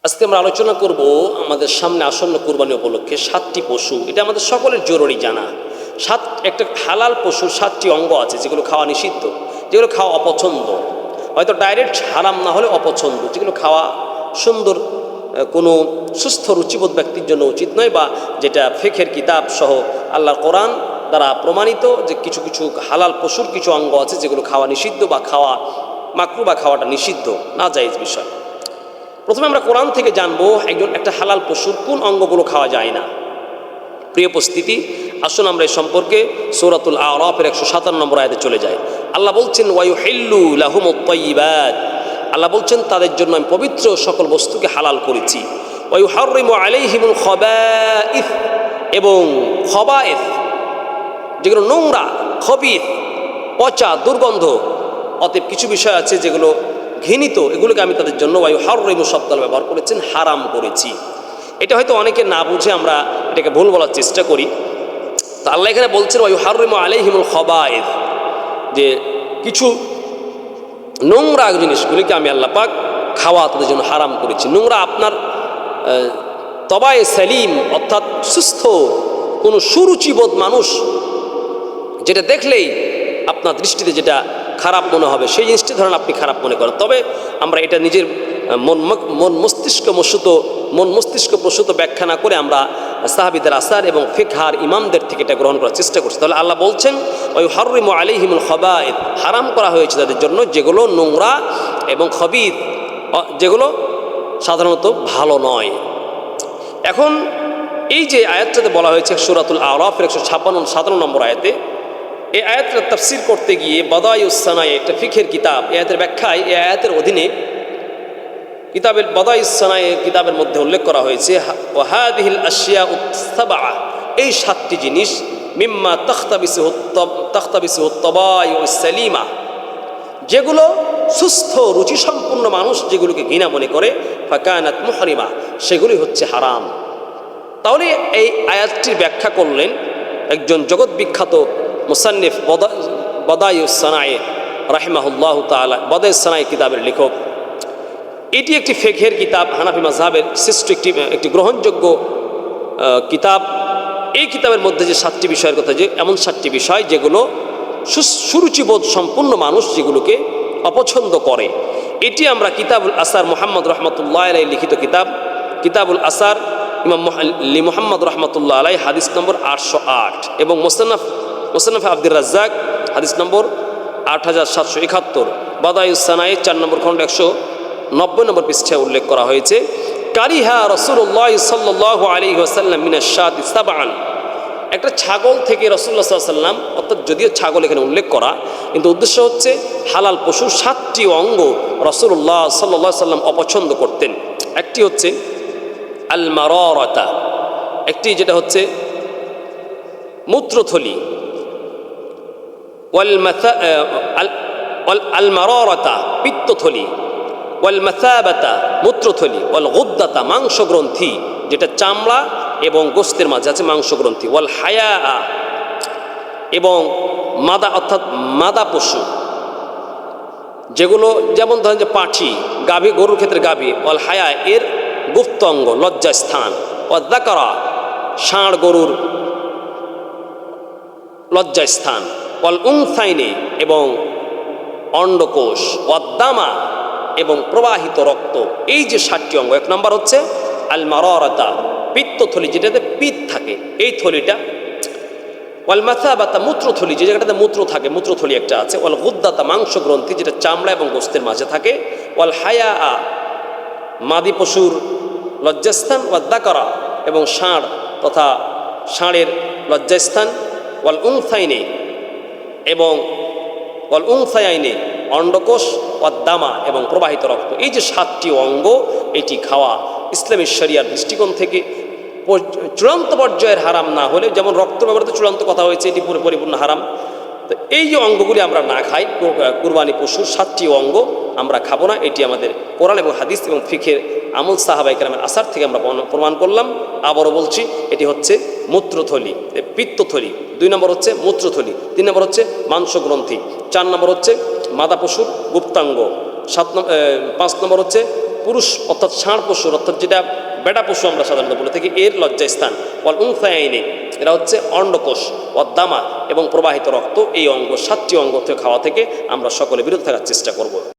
আজকে আমরা আলোচনা করব আমাদের সামনে আসন্ন কুরবানি উপলক্ষে 7টি পশু। এটা আমাদের সকলের জরুরি জানা। একটা হালাল পশুর 7টি অঙ্গ আছে যেগুলো খাওয়া নিষিদ্ধ, যেগুলো খাওয়া অপছন্দ, হয়তো ডাইরেক্ট হারাম না হলে অপছন্দ, যেগুলো খাওয়া সুন্দর কোনো সুস্থ রুচিবোধ ব্যক্তির জন্য উচিত নয়, বা যেটা ফিকহের কিতাব সহ আল্লাহর কোরআন দ্বারা প্রমাণিত যে কিছু কিছু হালাল পশুর কিছু অঙ্গ আছে যেগুলো খাওয়া নিষিদ্ধ বা খাওয়া মাকরু বা খাওয়াটা নিষিদ্ধ, নাজায়েজ বিষয়। প্রথমে আমরা কোরআন থেকে জানবো একটা হালাল পশুর কোন অঙ্গগুলো খাওয়া যায় না। প্রিয় উপস্থিতি, আসুন আমরা এই সম্পর্কে সূরাতুল আরাফের 157 নম্বর আয়াতে চলে যাই। আল্লাহ বলছেন ওয়ায়ুহিল্লু লাহুমুত তাইয়্যিবাত, আল্লাহ বলছেন তাদের জন্য আমি পবিত্র সকল বস্তুকে হালাল করেছি। ওয়ায়ুহাররিমু আলাইহিমুল খাবাইথ, এবং খবায়েথ যেগুলো নোংরা, খবিথ পচা দুর্গন্ধ, অতএব কিছু বিষয় আছে যেগুলো ঘৃণিত, এগুলোকে আমি তাদের জন্য ওয়ায়ুহাররিমু শব্দ ব্যবহার করেছেন, হারাম করেছি। এটা হয়তো অনেকে না বুঝে আমরা এটাকে ভুল বলার চেষ্টা করি। তো আল্লাহ এখানে বলছেন ওয়ায়ুহাররিমু আলাইহিমুল খাবাইথ, যে কিছু নোংরা জিনিসগুলিকে আমি আল্লাহ পাক খাওয়া তাদের জন্য হারাম করেছি। নোংরা আপনার তবায়ে সালিম, অর্থাৎ সুস্থ কোনো সুরুচিবোধ মানুষ যেটা দেখলেই আপনার দৃষ্টিতে যেটা খারাপ মনে হবে সেই জিনিসটি ধরেন আপনি খারাপ মনে করেন, তবে আমরা এটা নিজের মন মস্তিষ্ক প্রসূত ব্যাখ্যা না করে আমরা সাহাবীদের আসার এবং ফিকহার ইমামদের থেকে এটা গ্রহণ করার চেষ্টা করছি। তাহলে আল্লাহ বলছেন ওয়ায়ুহাররিমু আলাইহিমুল খাবাইথ, হারাম করা হয়েছে তাদের জন্য যেগুলো নোংরা এবং খবিথ, যেগুলো সাধারণত ভালো নয়। এখন এই যে আয়াতটাতে বলা হয়েছে সূরাতুল আরাফের 157 নম্বর আয়াতে, এই আয়াতটা তাফসীর করতে গিয়ে বাদায়ুস সানায়ে, একটা ফিকহের কিতাব, এই আয়াতের ব্যাখ্যায় এই আয়াতের অধীনে কিতাবের বাদায়ুস সানায়ে কিতাবের মধ্যে উল্লেখ করা হয়েছে ওয়া হাযিহিল আশিয়াউস সাবআ, এই 7টি জিনিস মিম্মা তাখতাবিসুহু তাবায়ুস সালিমা, যেগুলো সুস্থ রুচিসম্পন্ন মানুষ যেগুলোকে ঘৃণা মনে করে, ফাকানাত মুহরিমা, সেগুলি হচ্ছে হারাম। তাহলে এই আয়াতটির ব্যাখ্যা করলেন একজন জগৎ বিখ্যাত মুসান্নিফ বাদায়ুস সানায়ে রাহিমাহুল্লাহু তাআলা, বাদায়ুস সানায়ে কিতাবের লেখক। এটি একটি ফিকহের কিতাব, হানাফি মাযহাবের শ্রেষ্ঠ একটি গ্রহণযোগ্য কিতাব। এই কিতাবের মধ্যে যে 7টি বিষয়ের কথা, যে এমন 7টি বিষয় যেগুলো সুরুচিবোধ সম্পূর্ণ মানুষ যেগুলোকে অপছন্দ করে, এটি আমরা কিতাবুল আসার মুহাম্মদ রহমতুল্লাহ আলাইহি লিখিত কিতাবুল আসার ইমাম মুহাম্মদ রহমতুল্লাহ আলাইহি হাদিস নম্বর 808 এবং মুসান্নাফ আব্দুর রাজ্জাক হাদিস নম্বর 8771, বাদায়ুস সানায়ে 4 নম্বর খণ্ড 190 নম্বর পৃষ্ঠায় উল্লেখ করা হয়েছে কারিহা রাসূলুল্লাহ সাল্লাল্লাহু আলাইহি ওয়াসাল্লাম মিনাশ শাতি সাবআন, একটা ছাগল থেকে রাসূলুল্লাহ সাল্লাল্লাহু আলাইহি ওয়াসাল্লাম, অর্থাৎ যদিও ছাগল এখানে উল্লেখ করা, কিন্তু উদ্দেশ্য হচ্ছে হালাল পশুর 7টি অঙ্গ রাসূলুল্লাহ সাল্লাল্লাহু আলাইহি ওয়াসাল্লাম অপছন্দ করতেন। একটি হচ্ছে আল মারারাতা, একটি যেটা হচ্ছে মূত্রথলি, আল মারারাতা পিত্তথলি, ওয়াল মাসাবাতা মূত্রথলি, ওয়াল গুদ্দাতা মাংসগ্রন্থি, যেটা চামড়া এবং গোস্তের মাঝে আছে মাংসগ্রন্থি, ওয়াল হায়া, এবং মাদা অর্থাৎ মাদা পশু যেগুলো, যেমন ধরেন যে পাঠি, গাভী, গরুর ক্ষেত্রে গাভী, ওয়াল হায়া এর গুপ্ত অঙ্গ লজ্জাস্থান, ওয়াল যাকারা ষাঁড় গরুর লজ্জাস্থান, ওয়াল উনসাইনে এবং অন্ডকোষ, ওয়াদ দামা এবং প্রবাহিত রক্ত, এই যে 7টি অঙ্গ। 1 নম্বর হচ্ছে আল মারারাতা পিত্তথলি, যেটাতে পিত্ত থাকে এই থলিটা, ওয়াল মাসাবাতা মূত্রথলি, যে জায়গাটাতে মূত্র থাকে মূত্রথলি একটা আছে, ওয়াল গুদ্দাতা মাংসগ্রন্থি, যেটা চামড়া এবং গোস্তের মাঝে থাকে, ওয়াল হায়া মাদি পশুর লজ্জাস্থান, ওয়াদ যাকারা এবং ষাঁড় তথা ষাঁড়ের লজ্জাস্থান, ওয়াল উনসাইনে এবং ওয়াল উনসায়াইনে অন্ডকোষ, ওয়াদ দামা এবং প্রবাহিত রক্ত, এই যে 7টি অঙ্গ, এটি খাওয়া ইসলামী শরিয়ার দৃষ্টিকোণ থেকে চূড়ান্ত পর্যায়ের হারাম না হলে, যেমন রক্ত ব্যবহারে চূড়ান্ত কথা হয়েছে, এটি পরিপূর্ণ হারাম। তো এই যে অঙ্গগুলি আমরা না খাই, কুরবানি পশুর 7টি অঙ্গ আমরা খাবো না, এটি আমাদের কোরআন এবং হাদিস এবং ফিকহের আমল সাহাবায়ে কেরামের আসার থেকে আমরা প্রমাণ করলাম। আবারও বলছি, এটি হচ্ছে মূত্রথলি, পিত্তথলি, 2 নম্বর হচ্ছে মূত্রথলি, 3 নম্বর হচ্ছে মাংসগ্রন্থি, 4 নম্বর হচ্ছে মাদা পশুর গুপ্তাঙ্গ, 5 নম্বর হচ্ছে পুরুষ অর্থাৎ ষাঁড় পশুর, অর্থাৎ যেটা বেটা পশু আমরা সাধারণত বলে থাকি, এর লজ্জাস্থান। ওয়াল উনসায়াইনি, এরা হচ্ছে অন্ডকোষ, ওয়াদ্দামা এবং প্রবাহিত রক্ত, এই অঙ্গ 7টি অঙ্গ থেকে খাওয়া থেকে আমরা সকলে বিরত থাকার চেষ্টা করব।